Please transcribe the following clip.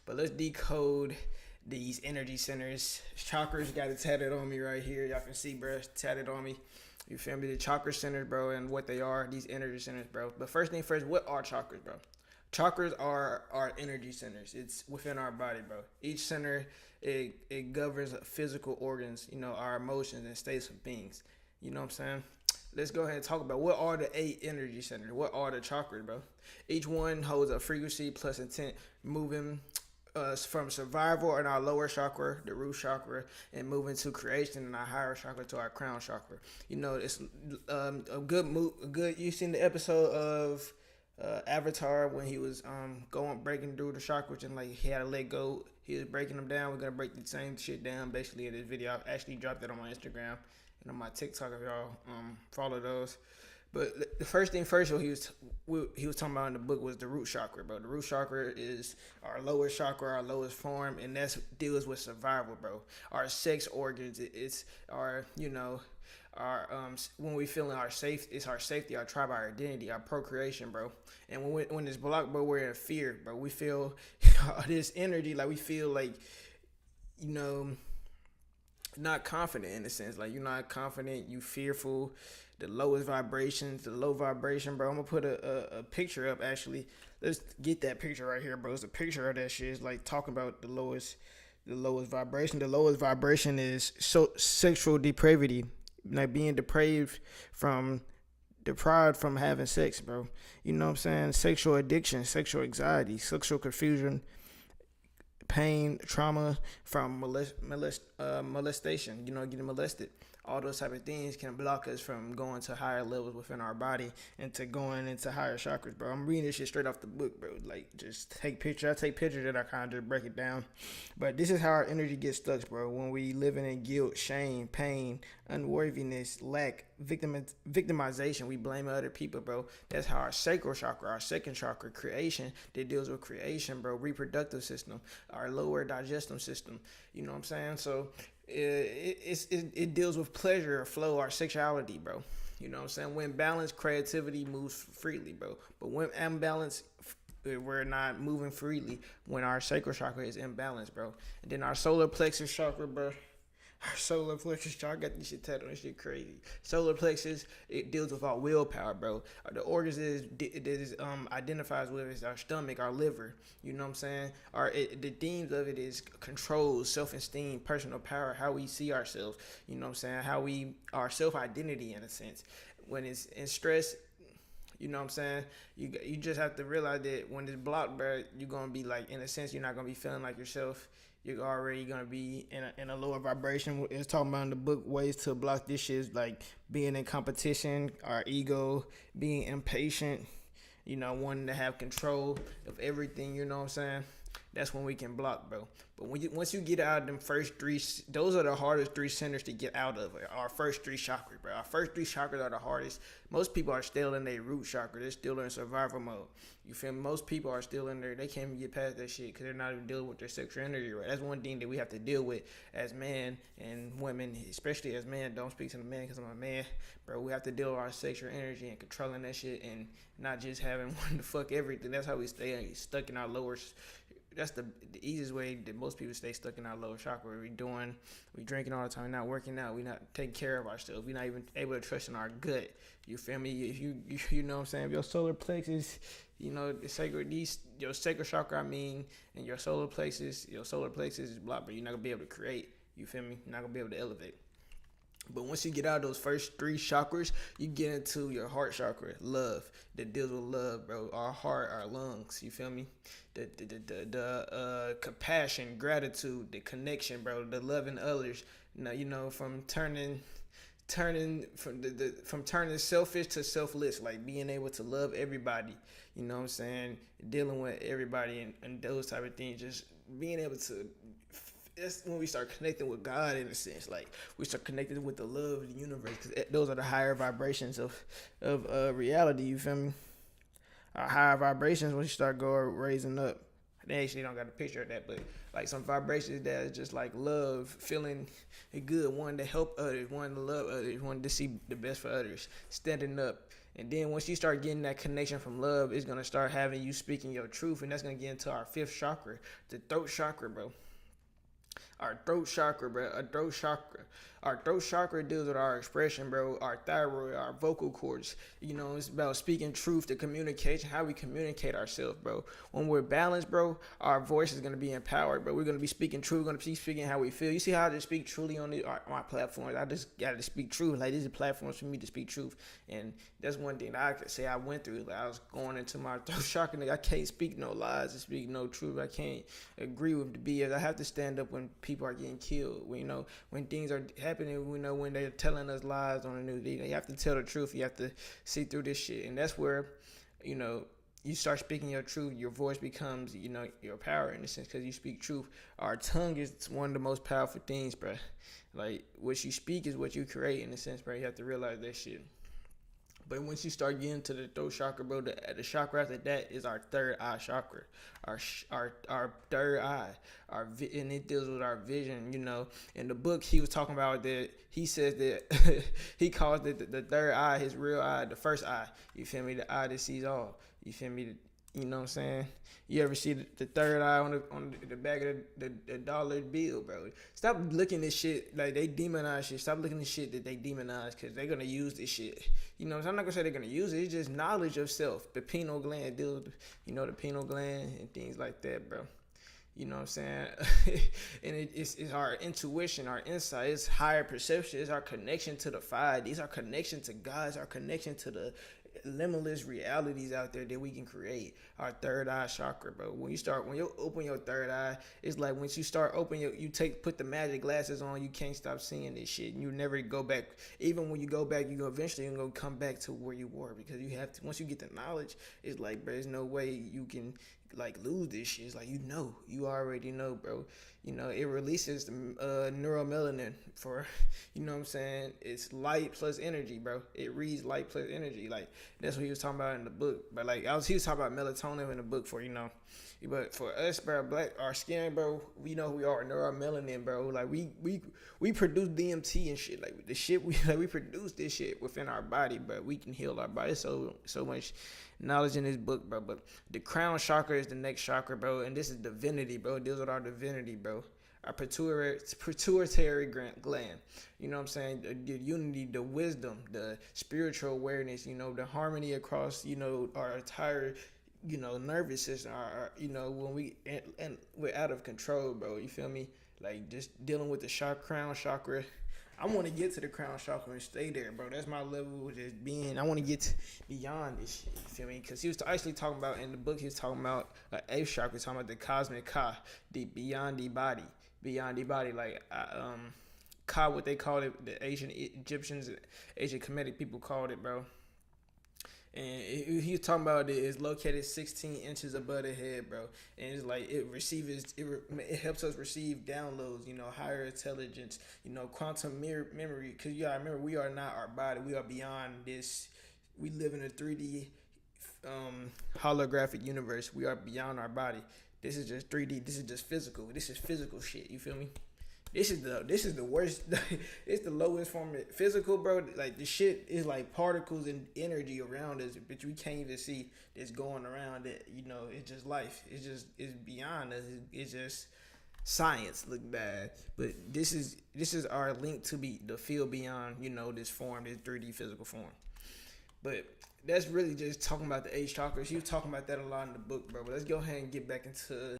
But let's decode these energy centers. Chakras got it tatted on me right here. Y'all can see, bro, tatted on me. You feel me? The chakra centers, bro, and what they are, these energy centers, bro. But first thing first, what are chakras, bro? Chakras are our energy centers. It's within our body, bro. Each center, it governs physical organs, our emotions and states of beings. You know what I'm saying? Let's go ahead and talk about what are the 8 energy centers. What are the chakras, bro? Each one holds a frequency plus intent, moving from survival in our lower chakra, the root chakra, and moving to creation in our higher chakra to our crown chakra. It's a good move. You seen the episode of Avatar when he was breaking through the chakras and like he had to let go. He was breaking them down. We're gonna break the same shit down basically in this video. I actually dropped it on my Instagram and on my TikTok if y'all follow those. But the first thing first, what he was talking about in the book was the root chakra, bro. The root chakra is our lowest chakra, our lowest form, and that deals with survival, bro. Our sex organs, it's our our when we feeling our safe, it's our safety, our tribe, our identity, our procreation, bro. And when it's blocked, bro, we're in fear, bro. We feel this energy, like we feel like you know not confident in a sense. Like you're not confident, you fearful. The lowest vibrations, the low vibration, bro. I'm gonna put a picture up actually. Let's get that picture right here, bro. It's a picture of that shit. It's like talking about the lowest vibration. The lowest vibration is sexual depravity. Like being deprived from having sex, bro. You know what I'm saying? Sexual addiction, sexual anxiety, sexual confusion, pain, trauma from molestation, getting molested. All those type of things can block us from going to higher levels within our body and to going into higher chakras, bro. I'm reading this shit straight off the book, bro. Like, just take pictures. I take pictures and I kind of just break it down. But this is how our energy gets stuck, bro. When we living in guilt, shame, pain, unworthiness, lack, victimization, we blame other people, bro. That's how our sacral chakra, our second chakra, creation, that deals with creation, bro. Reproductive system, our lower digestive system. You know what I'm saying? So it deals with pleasure or flow, our sexuality, bro. You know what I'm saying? When balanced, creativity moves freely, bro. But when imbalanced, we're not moving freely when our sacral chakra is imbalanced, bro. And then our solar plexus chakra, bro. Our solar plexus chakra, I got this shit tattooed on. This shit crazy. Solar plexus, it deals with our willpower, bro. The organs it identifies with is our stomach, our liver. You know what I'm saying? The themes of it is control, self-esteem, personal power, how we see ourselves. You know what I'm saying? Our self-identity in a sense. When it's in stress, you know what I'm saying? You just have to realize that when it's blocked, bro, you're gonna be like, in a sense, you're not gonna be feeling like yourself. You're already gonna be in a lower vibration. It's talking about in the book ways to block this shit, like being in competition, our ego, being impatient, wanting to have control of everything. You know what I'm saying? That's when we can block, bro. But once you get out of them first 3, those are the hardest 3 centers to get out of. Our first 3 chakras, bro. Our first 3 chakras are the hardest. Most people are still in their root chakra. They're still in survival mode. You feel me? Most people are still in there. They can't even get past that shit because they're not even dealing with their sexual energy, right? That's one thing that we have to deal with as men and women, especially as men. Don't speak to the man because I'm a man, bro. We have to deal with our sexual energy and controlling that shit and not just having one to fuck everything. That's how we stay stuck in our lower. That's the easiest way that most people stay stuck in our lower chakra. We drinking all the time, not working out, we not taking care of ourselves, we not even able to trust in our gut. You feel me? If you know what I'm saying, if your solar plexus, the sacred, your sacral chakra, and your solar plexus is blocked, but you're not gonna be able to create. You feel me? You're not gonna be able to elevate. But once you get out of those first 3 chakras, you get into your heart chakra, love, that deals with love, bro. Our heart, our lungs, you feel me? The compassion, gratitude, the connection, bro, the loving others. From turning selfish to selfless, like being able to love everybody. You know what I'm saying? Dealing with everybody and those type of things. Just being able to. That's when we start connecting with God in a sense. Like we start connecting with the love of the universe, because those are the higher vibrations of reality. You feel me? Our higher vibrations when you start raising up. They actually don't got a picture of that, but like some vibrations that is just like love, feeling good, wanting to help others, wanting to love others, wanting to see the best for others, standing up. And then once you start getting that connection from love, it's gonna start having you speaking your truth, and that's gonna get into our fifth chakra, the throat chakra, bro. Our throat chakra, bro. Our throat chakra. Our throat chakra deals with our expression, bro. Our thyroid, our vocal cords. You know, it's about speaking truth, the communication, how we communicate ourselves, bro. When we're balanced, bro, our voice is gonna be empowered, bro. We're gonna be speaking truth. We're gonna be speaking how we feel. You see how I just speak truly on my platforms. I just gotta speak truth. Like these are platforms for me to speak truth, and that's one thing that I could say I went through. Like I was going into my throat chakra. Nigga, I can't speak no lies. I speak no truth. I can't agree with the BS. I have to stand up when people are getting killed. When things are happening. When they're telling us lies on the news. You have to tell the truth. You have to see through this shit, and that's where, you start speaking your truth. Your voice becomes, your power in a sense, because you speak truth. Our tongue is one of the most powerful things, bro. Like what you speak is what you create in a sense, bro. You have to realize that shit. But once you start getting to the throat chakra, bro, the chakra after that is our third eye chakra, our third eye, and it deals with our vision. In the book he was talking about that. He says that he calls it the third eye, his real eye, the first eye. You feel me? The eye that sees all. You feel me? You know what I'm saying? You ever see the third eye on the back of the dollar bill, bro? Stop looking at shit like they demonize shit. Stop looking at shit that they demonize, because they're gonna use this shit. I'm not gonna say they're gonna use it. It's just knowledge of self. The pineal gland deals with, the pineal gland and things like that, bro. You know what I'm saying? And it's our intuition, our insight, it's higher perception, it's our connection to the five. These are connection to God, it's our connection to the limitless realities out there that we can create. Our third eye chakra, bro. When you open your third eye, it's like once you start opening put the magic glasses on, you can't stop seeing this shit. And you never go back. Even when you go back, you go eventually gonna come back to where you were, because you have to. Once you get the knowledge, it's like, bro, there's no way you can like lose this shit. It's like, you already know, bro. It releases the neuromelanin for, what I'm saying? It's light plus energy, bro. It reads light plus energy. Like, that's what he was talking about in the book. But like, he was talking about melatonin in the book for, but for us, bro, our skin, bro, we know who we are, neuromelanin, bro. Like, we produce DMT and shit. Like, the shit, we produce this shit within our body, but we can heal our body. So much knowledge in this book, bro. But the crown chakra is the next chakra, bro, and this is divinity, bro. It deals with our divinity, bro. Our pituitary gland. You know what I'm saying? The unity, the wisdom, the spiritual awareness, the harmony across, our entire, nervous system. When we're out of control, bro. You feel me? Like, just dealing with the crown chakra. I want to get to the crown chakra and stay there, bro. That's my level of just being. I want to get beyond this shit. You feel me? Because he was actually talking about, in the book, he was talking about eighth chakra, talking about the cosmic Ka, the beyond the body. Beyond the body. Like, Ka, what they called it, the ancient Egyptians, ancient Kemetic people called it, bro. And he was talking about it's located 16 inches above the head, bro. And it's like it helps us receive downloads, higher intelligence, quantum memory. Because you gotta remember, we are not our body. We are beyond this. We live in a 3D holographic universe. We are beyond our body. This is just 3D. This is just physical. This is physical shit. You feel me? This is the worst. It's the lowest form of physical, bro. Like, the shit is like particles and energy around us, but we can't even see that's going around it. It's just life. It's beyond us. It's just science. Look bad, but this is our link to the field beyond. This form, this 3D physical form. But that's really just talking about the eight chakras. He was talking about that a lot in the book, bro. But let's go ahead and get back into